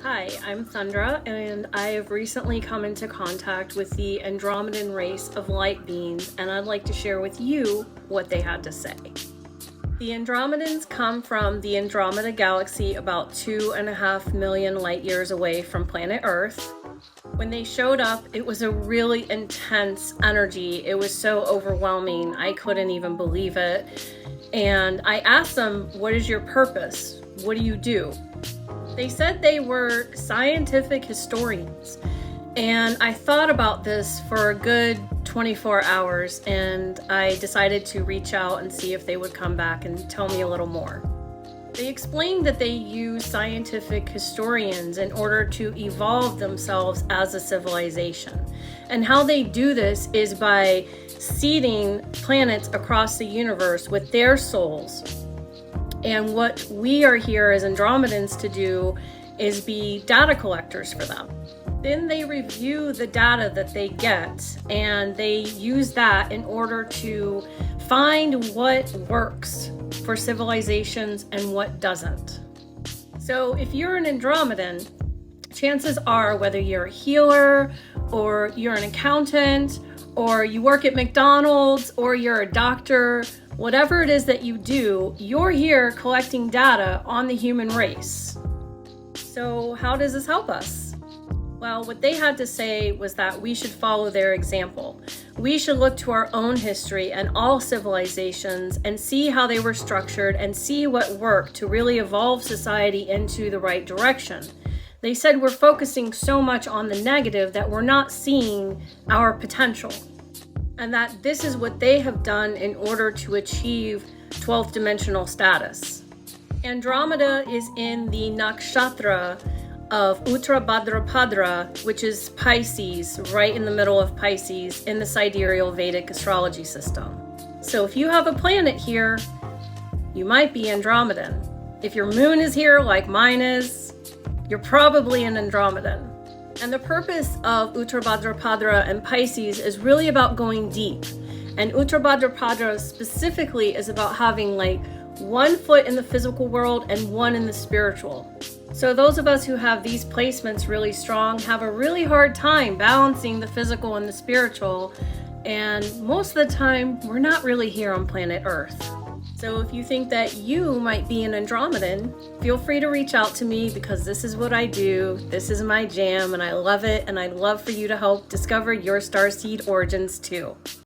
Hi, I'm Thundra, and I have recently come into contact with the Andromedan race of light beings, and I'd like to share with you what they had to say. The Andromedans come from the Andromeda galaxy about 2.5 million light years away from planet Earth. When they showed up, it was a really intense energy. It was so overwhelming, I couldn't even believe it. And I asked them, what is your purpose? What do you do? They said they were scientific historians, and I thought about this for a good 24 hours, and I decided to reach out and see if they would come back and tell me a little more. They explained that they use scientific historians in order to evolve themselves as a civilization, and how they do this is by seeding planets across the universe with their souls. And what we are here as Andromedans to do is be data collectors for them. Then they review the data that they get, and they use that in order to find what works for civilizations and what doesn't. So if you're an Andromedan, chances are, whether you're a healer or you're an accountant or you work at McDonald's or you're a doctor, whatever it is that you do, you're here collecting data on the human race. So how does this help us? Well, what they had to say was that we should follow their example. We should look to our own history and all civilizations and see how they were structured and see what worked to really evolve society into the right direction. They said we're focusing so much on the negative that we're not seeing our potential, and that this is what they have done in order to achieve 12th dimensional status. Andromeda is in the nakshatra of Uttarabhadrapada, which is Pisces, right in the middle of Pisces in the sidereal Vedic astrology system. So if you have a planet here, you might be Andromedan. If your moon is here like mine is, you're probably an Andromedan. And the purpose of Uttarabhadrapada and Pisces is really about going deep. And Uttarabhadrapada specifically is about having like 1 foot in the physical world and 1 in the spiritual. So those of us who have these placements really strong have a really hard time balancing the physical and the spiritual. And most of the time, we're not really here on planet Earth. So if you think that you might be an Andromedan, feel free to reach out to me, because this is what I do. This is my jam, and I love it, and I'd love for you to help discover your starseed origins too.